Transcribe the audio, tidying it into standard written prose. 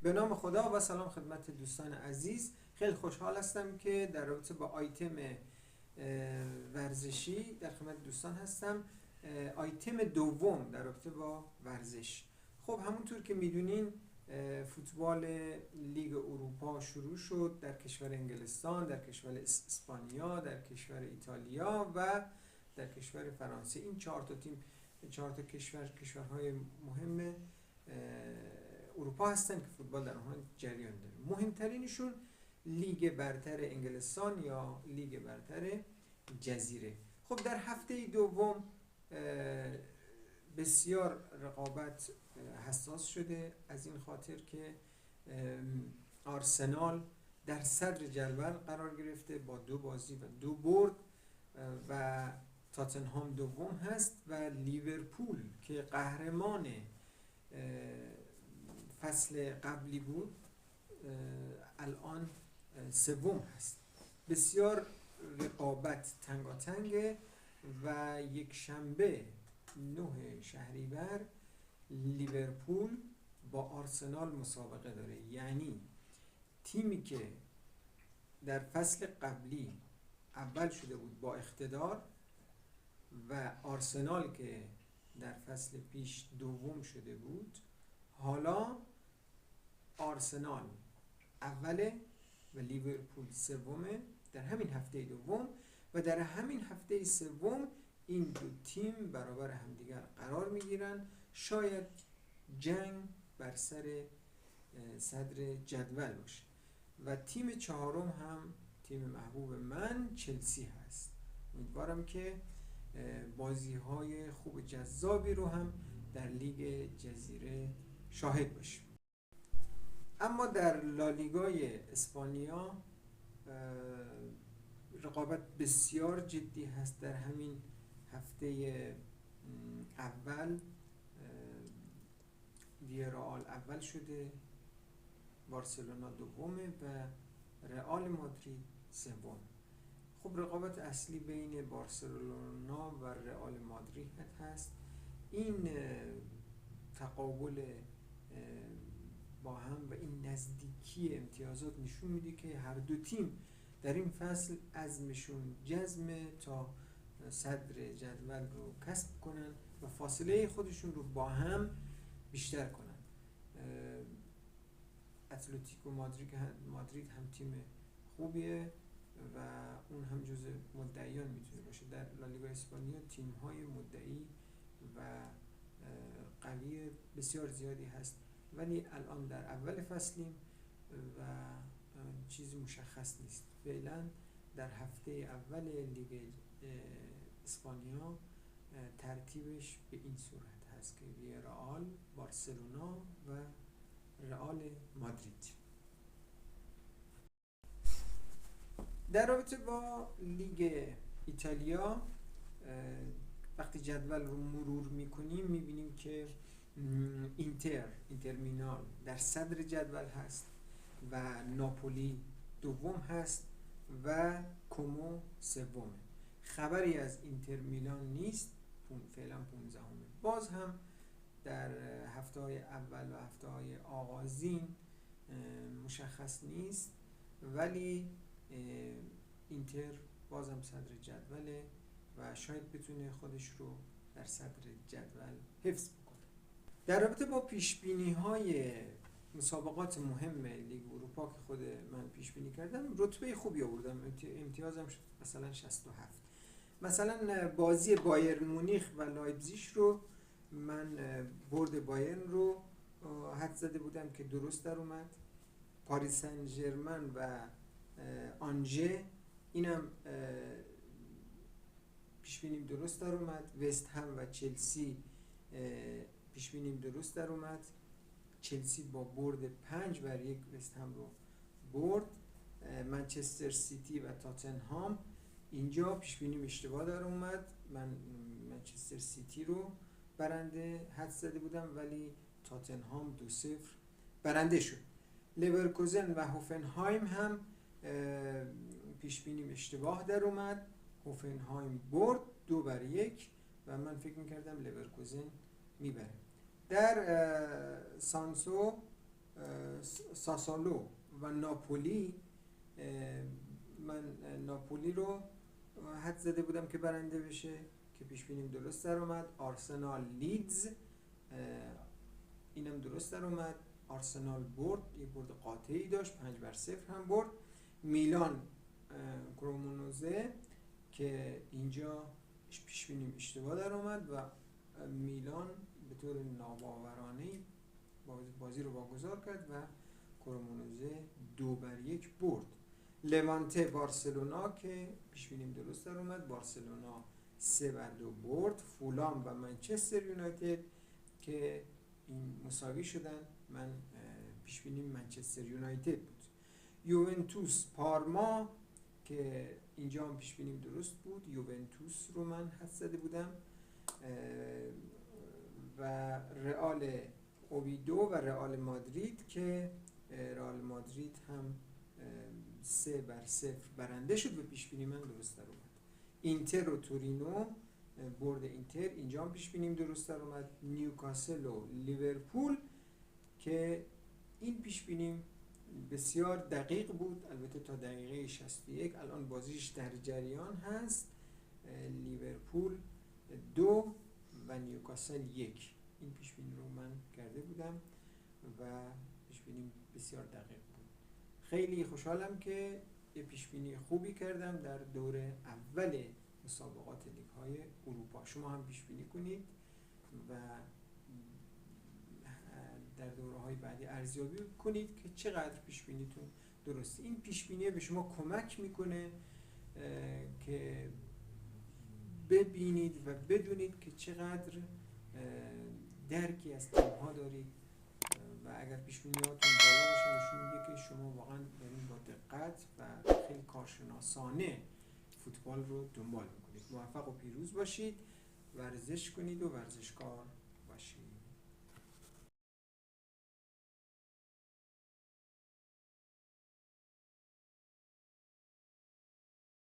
به نام خدا و سلام خدمت دوستان عزیز. خیلی خوشحال هستم که در رابطه با آیتم ورزشی در خدمت دوستان هستم. آیتم دوم در رابطه با ورزش. خب همونطور که میدونین فوتبال لیگ اروپا شروع شد در کشور انگلستان، در کشور اسپانیا، در کشور ایتالیا و در کشور فرانسه. این چهار تا کشورهای مهم اروپا هستن که فوتبال در آنها جریان داره. مهمترینشون لیگ برتر انگلستان یا لیگ برتر جزیره. خب در هفته دوم بسیار رقابت حساس شده، از این خاطر که آرسنال در صدر جدول قرار گرفته با 2 بازی و 2 برد و تاتنهام دوم هست و لیورپول که قهرمان فصل قبلی بود الان سوم هست. بسیار رقابت تنگاتنگه و یک شنبه 9 شهریور لیورپول با آرسنال مسابقه داره. یعنی تیمی که در فصل قبلی اول شده بود با اقتدار و آرسنال که در فصل پیش دوم شده بود، حالا آرسنال اوله و لیورپول سومه در همین هفته دوم و در همین هفته سوم این دو تیم برابر همدیگر قرار میگیرن. شاید جنگ بر سر صدر جدول باشه و تیم چهارم هم تیم محبوب من چلسی هست. امیدوارم که بازی های خوب جذابی رو هم در لیگ جزیره شاهد باشیم. اما در لالیگای اسپانیا رقابت بسیار جدی هست. در همین هفته اول ویارال اول شده، بارسلونا دومه و رئال مادرید سوم. خب رقابت اصلی بین بارسلونا و رئال مادرید هست. این تقابل با هم و این نزدیکی امتیازات نشون میده که هر دو تیم در این فصل عزمشون جزمه تا صدر جدول رو کسب کنن و فاصله خودشون رو با هم بیشتر کنن. اتلتیکو مادرید هم تیم خوبیه و اون هم جزء مدعیان میتونه باشه. در لالیگا اسپانیا تیم های مدعی و قوی بسیار زیادی هست، ولی الان در اول فصلیم و چیزی مشخص نیست. فعلا در هفته اول لیگ اسپانیا ترتیبش به این صورت هست که ویارال، بارسلونا و رئال مادرید. در رابطه با لیگ ایتالیا وقتی جدول رو مرور میکنیم میبینیم که اینتر میلان در صدر جدول هست و ناپولی دوم هست و کومو سومه. خبری از اینتر میلان نیست، فعلا 15 همه. باز هم در هفته های اول و هفته های آغازین مشخص نیست، ولی اینتر بازم صدر جدوله و شاید بتونه خودش رو در صدر جدول حفظ بکنه. در رابطه با پیشبینی های مسابقات مهم لیگ اروپا که خود من پیش بینی کردم، رتبه خوبی آوردم، امتیازم شد مثلا 67. مثلا بازی بایرن مونیخ و لایپزیگ رو من برد بایرن رو حد زده بودم که درست در اومد. پاریس سن ژرمن و آنژه اینم پیش بینیم درست در اومد. وست هم و چلسی پیش بینیم درست در اومد. چلسی با برد 5-1 وست هم رو برد. منچستر سیتی و تاتنهام اینجا پیش بینیم اشتباه در اومد. من منچستر سیتی رو برنده حد زده بودم ولی تاتنهام 2-0 برنده شد. لورکوزن و هوفنهایم هم پیش بینیم اشتباه در اومد. هوفنهایم برد 2-1 و من فکر میکردم لورکوزن میبره. در سانسو ساسولو و ناپولی، من ناپولی رو حد زده بودم که برنده بشه که پیش بینیم درست در اومد. آرسنال لیدز اینم درست در اومد. آرسنال برد، یه برد قاطعی داشت، 5-0 هم برد. میلان کرومونوزه که اینجا پیش بینیم اشتباه در اومد و میلان به طور ناباورانه بازی رو واگذار کرد و کرومونوزه 2-1 برد. لوانته بارسلونا که پیش بینیم درست در اومد، بارسلونا 3-2 برد. فولام و منچستر یونایتد که این مساوی شدن، من پیش بینیم منچستر یونایتد بود. یوونتوس پارما که اینجا هم پیش بینیم درست بود، یوونتوس رو من حد زده بودم. و رئال اوویدو و رئال مادرید که رئال مادرید هم 3-0 برنده شد و پیش بینی من درست در اومد. اینتر و تورینو برد اینتر، اینجا هم پیش بینیم درست در اومد. نیوکاسل و لیورپول که این پیش بینیم بسیار دقیق بود، البته تا دقیقه 61. الان بازیش در جریان هست. لیورپول 2 و نیوکاسل 1. این پیش بینی رو من کرده بودم و پیش بینی بسیار دقیق بود. خیلی خوشحالم که یه پیش بینی خوبی کردم در دور اول مسابقات لیگ های اروپا. شما هم پیش بینی کنید و در دوره های بعدی ارزیابی کنید که چقدر پیش بینیتون درسته. این پیش بینی به شما کمک میکنه که ببینید و بدونید که چقدر درکی از تیم‌ها دارید و اگر پیش بینی‌هاتون بالا باشه نشون میده که شما واقعا دارین با دقت و خیلی کارشناسانه فوتبال رو دنبال میکنید. موفق و پیروز باشید، ورزش کنید و ورزشکار باشید.